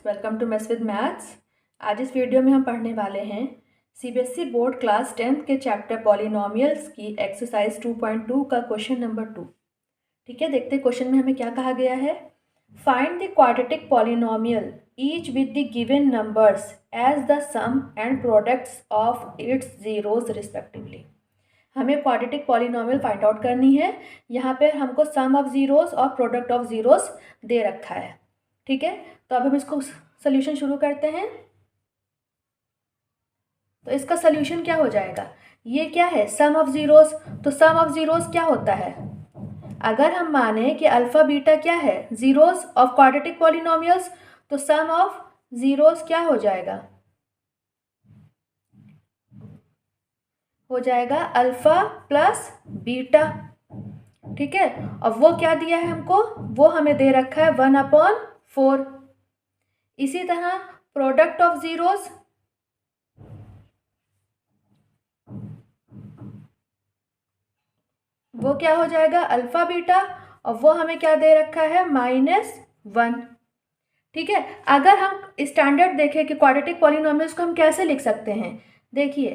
Welcome to mess with maths. आज इस video में हम पढ़ने वाले हैं सीबीएसई बोर्ड क्लास 10th के चैप्टर पॉलिनोमियल्स की एक्सरसाइज 2.2 का क्वेश्चन नंबर 2। ठीक है, देखते हैं क्वेश्चन में हमें क्या कहा गया है। Find the quadratic polynomial each with the given numbers as the sum and products of its zeros respectively. हमें क्वाड्रेटिक पॉलिनोमियल फाइंड आउट करनी है। यहाँ पे हमको सम ऑफ जीरोस और प्रोडक्ट ऑफ जीरोस दे रखा है। ठीक है, तो अब हम इसको सोल्यूशन शुरू करते हैं। तो इसका सोल्यूशन क्या हो जाएगा, ये क्या है सम ऑफ जीरोस। तो सम ऑफ जीरोस क्या होता है, अगर हम माने कि अल्फा बीटा क्या है जीरोस ऑफ क्वाड्रेटिक पॉलिनोमियल्स, तो सम ऑफ जीरोस क्या हो जाएगा, हो जाएगा अल्फा प्लस बीटा। ठीक है, और वो क्या दिया है हमको, वो हमें दे रखा है 1/4। इसी तरह प्रोडक्ट ऑफ जीरोस, वो क्या हो जाएगा अल्फा बीटा, और वो हमें क्या दे रखा है -1। ठीक है, अगर हम स्टैंडर्ड देखें कि क्वाड्रेटिक पॉलिनोमियल्स को हम कैसे लिख सकते हैं, देखिए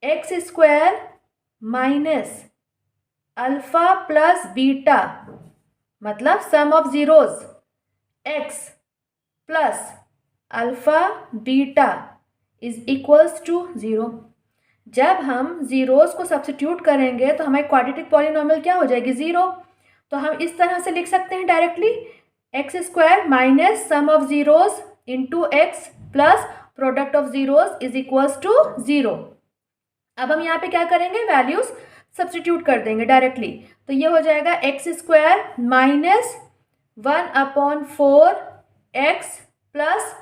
x² minus alpha plus beta मतलब sum of zeros x plus alpha beta is equals to 0। जब हम जीरोस को सब्स्टिट्यूट करेंगे तो हमारी क्वाड्रेटिक पॉलिनोमियल क्या हो जाएगी 0। तो हम इस तरह से लिख सकते हैं directly x² minus sum of zeros into x plus product of zeros is equals to 0। अब हम यहाँ पे क्या करेंगे, वैल्यूज सब्स्टिट्यूट कर देंगे डायरेक्टली। तो ये हो जाएगा x² minus 1/4 x plus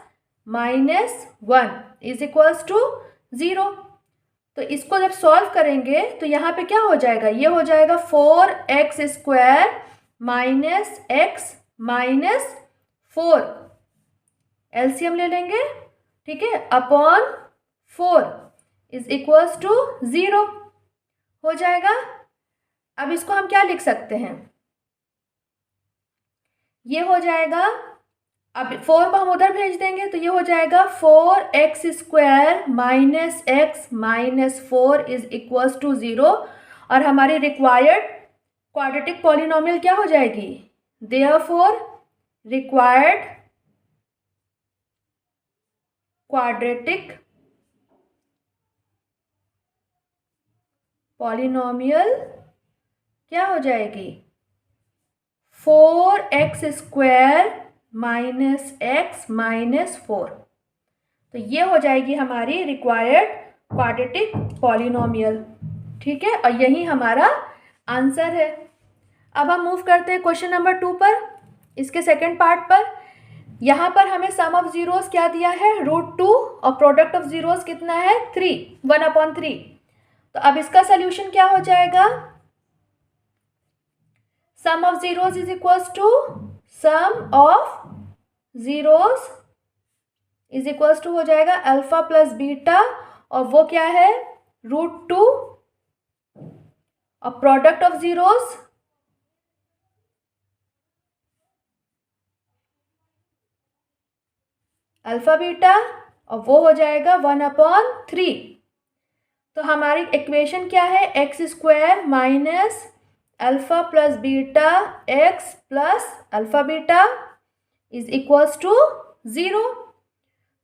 -1 is equals to 0। तो इसको जब सॉल्व करेंगे तो यहाँ पे क्या हो जाएगा, ये हो जाएगा 4x² minus x minus 4, LCM ले लेंगे। ठीक है, अपॉन 4 इज इक्वल्स टू 0 हो जाएगा। अब इसको हम क्या लिख सकते हैं, ये हो जाएगा, अब 4 को हम उधर भेज देंगे तो ये हो जाएगा 4x² minus x minus 4 is equals to 0। और हमारी रिक्वायर्ड क्वाड्रेटिक पॉलिनोमियल क्या हो जाएगी, देयरफॉर रिक्वायर्ड क्वाड्रेटिक पॉलिनोमियल क्या हो जाएगी 4x² माइनस x माइनस 4। तो ये हो जाएगी हमारी रिक्वायर्ड क्वाड्रेटिक पॉलिनोमियल। ठीक है, और यही हमारा आंसर है। अब हम मूव करते हैं क्वेश्चन नंबर 2 पर, इसके सेकंड पार्ट पर। यहाँ पर हमें सम ऑफ जीरोस क्या दिया है √2 और प्रोडक्ट ऑफ जीरोस कितना है 3, 1/3। तो अब इसका सोल्यूशन क्या हो जाएगा, sum of zeros is equals to sum of zeros is equals to हो जाएगा अल्फा प्लस बीटा, और वो क्या है √2, और product of zeros alpha beta, और वो हो जाएगा 1/3। तो हमारी इक्वेशन क्या है, x² minus alpha plus beta x plus alpha beta is equals to 0।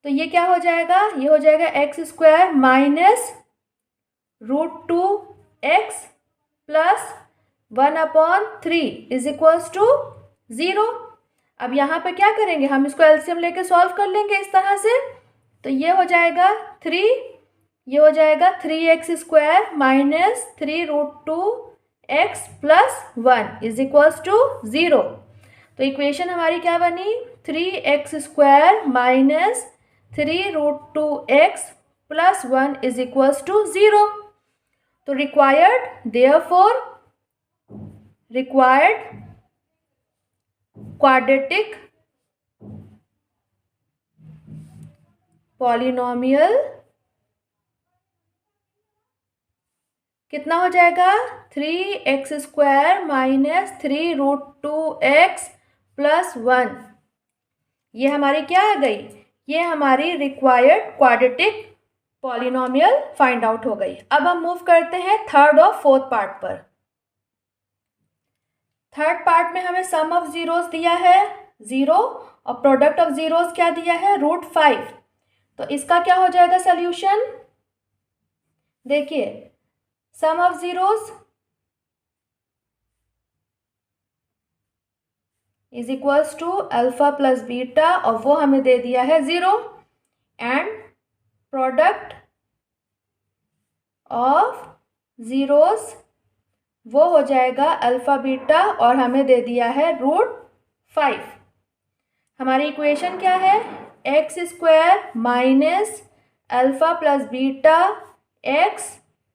तो ये क्या हो जाएगा, ये हो जाएगा x² minus √2x plus 1/3 is equals to 0। अब यहाँ पे क्या करेंगे, हम इसको एलसीएम लेके सॉल्व कर लेंगे इस तरह से। तो ये हो जाएगा 3, ये हो जाएगा 3x² minus 3√2x plus 1 is equals to 0। तो इक्वेशन हमारी क्या बनी, 3x² minus 3√2x plus 1 is equals to 0। तो required therefore required quadratic polynomial कितना हो जाएगा 3x² माइनस 3√2x प्लस 1। ये हमारी क्या आ गई ये हमारी required quadratic polynomial find out हो गई। अब हम मूव करते हैं थर्ड और फोर्थ पार्ट पर। थर्ड पार्ट में हमें सम ऑफ जीरोस दिया है 0 और प्रोडक्ट ऑफ जीरोस क्या दिया है √5। तो इसका क्या हो जाएगा सोल्यूशन? देखिए sum of zeros is equals to alpha plus beta और वो हमें दे दिया है 0 एंड प्रोडक्ट ऑफ जीरोस वो हो जाएगा अल्फा बीटा और हमें दे दिया है √5। हमारी इक्वेशन क्या है? x² minus alpha plus beta x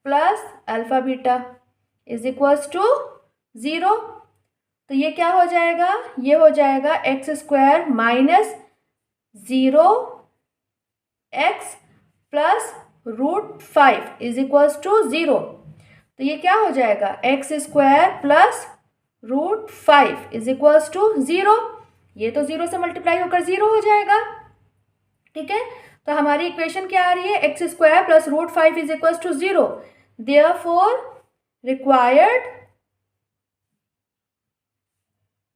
plus alpha beta is equals to 0। तो ये क्या हो जाएगा? ये हो जाएगा x² minus 0x plus √5 is equals to 0। तो ये क्या हो जाएगा? x² plus √5 is equals to 0। ये तो 0 से मल्टीप्लाई होकर 0 हो जाएगा। ठीक है, तो हमारी इक्वेशन क्या आ रही है? x² plus √5 is equals to 0। Therefore required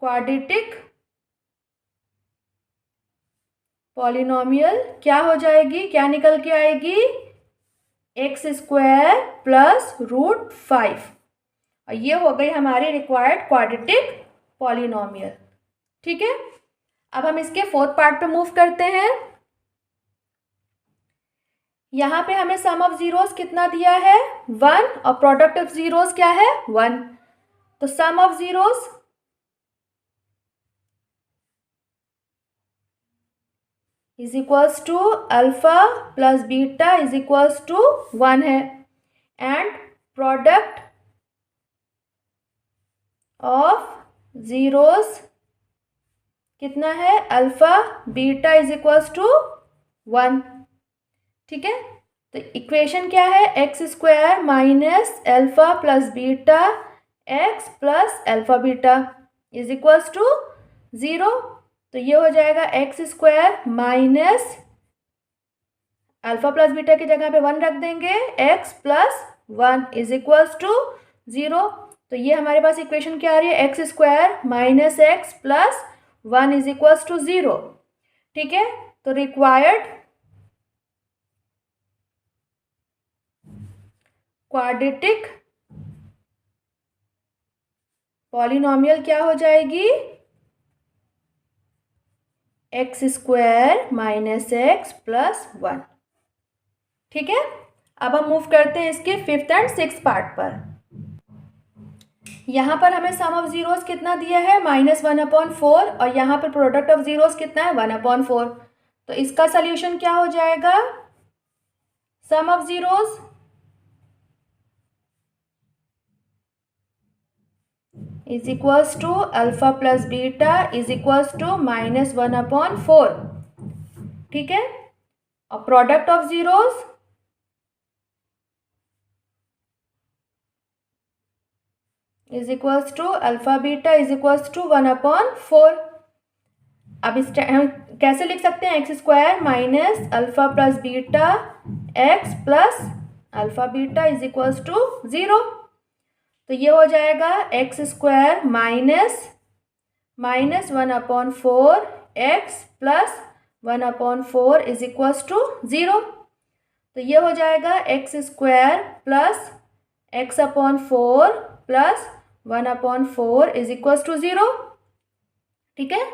quadratic polynomial क्या हो जाएगी? क्या निकल के आएगी? x² प्लस √5 और ये हो गई हमारी रिक्वायर्ड क्वाड्रेटिक पॉलिनोमियल। ठीक है, अब हम इसके फोर्थ पार्ट पे मूव करते हैं। यहाँ पे हमें सम ऑफ जीरोस कितना दिया है? 1 और प्रोडक्ट ऑफ जीरोस क्या है? 1। तो sum of zeros is equals to alpha plus beta is equals to 1 है एंड प्रोडक्ट ऑफ जीरोस कितना है? Alpha beta is equals to 1। ठीक है, तो इक्वेशन क्या है? x² minus alpha plus beta x plus alpha beta is equals to 0। तो ये हो जाएगा x² minus alpha plus beta की जगह पे 1 रख देंगे x plus 1 is equals to 0। तो ये हमारे पास इक्वेशन क्या आ रही है? x² minus x plus 1 is equals to 0। ठीक है, तो रिक्वायर्ड क्वाड्रेटिक पॉलिनोमियल क्या हो जाएगी? x² minus x plus 1। ठीक है, अब हम मूव करते हैं इसके फिफ्थ एंड सिक्स्थ पार्ट पर। यहाँ पर हमें सम ऑफ जीरोस कितना दिया है? -1/4 और यहाँ पर प्रोडक्ट ऑफ जीरोस कितना है? 1/4। तो इसका सल्यूशन क्या हो जाएगा? Sum of zeros is equals to alpha plus beta is equals to -1/4। ठीक है, और product of zeros is equals to alpha beta is equals to 1/4। अब इस हम कैसे लिख सकते हैं? x² minus alpha plus beta x plus alpha beta is equals to 0। तो ये हो जाएगा x² minus 1/4 x plus 1/4 is equals to 0। तो ये हो जाएगा x² plus x/4 plus 1/4 is equals to 0। ठीक है,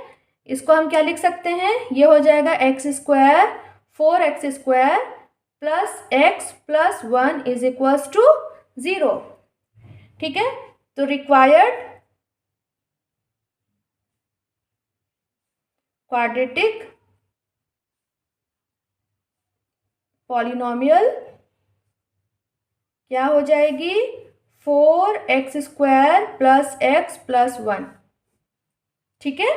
इसको हम क्या लिख सकते हैं? ये हो जाएगा x² 4x² plus x plus 1 is equals to 0। ठीक है, तो रिक्वायर्ड क्वाड्रेटिक पॉलिनोमियल क्या हो जाएगी? 4x² plus x plus 1। ठीक है,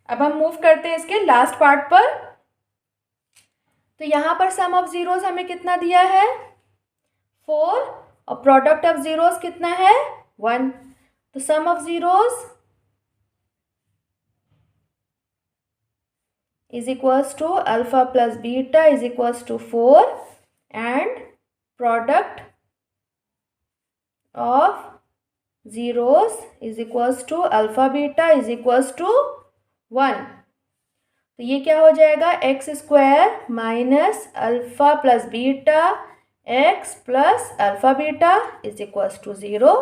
अब हम मूव करते हैं इसके लास्ट पार्ट पर। तो यहाँ पर सम ऑफ जीरोस हमें कितना दिया है? 4 और प्रोडक्ट ऑफ जीरोस कितना है? 1। तो sum of zeros is equals to alpha plus beta is equals to 4 and product of zeros is equals to alpha beta is equals to 1। तो ये क्या हो जाएगा, x square minus alpha plus beta x plus alpha beta is equals to 0।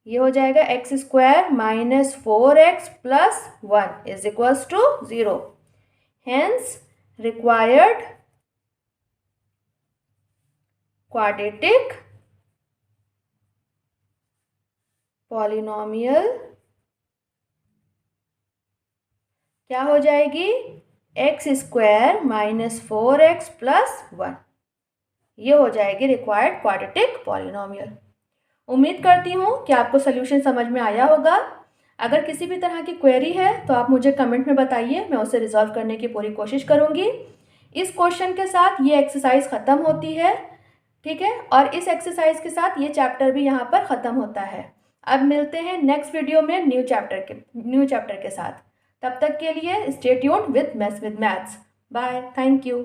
ये हो जाएगा x square minus 4x plus 1 is equals to 0। Hence required quadratic polynomial क्या हो जाएगी, x square minus 4x plus 1। ये हो जाएगी रिक्वायर्ड क्वाड्रेटिक पॉलिनोमियल। उम्मीद करती हूँ कि आपको सोल्यूशन समझ में आया होगा। अगर किसी भी तरह की क्वेरी है तो आप मुझे कमेंट में बताइए, मैं उसे रिजॉल्व करने की पूरी कोशिश करूँगी। इस क्वेश्चन के साथ ये एक्सरसाइज ख़त्म होती है, ठीक है, और इस एक्सरसाइज के साथ ये चैप्टर भी यहाँ पर ख़त्म होता है। अब मिलते हैं नेक्स्ट वीडियो में न्यू चैप्टर के साथ। तब तक के लिए stay tuned with maths. Bye, thank you.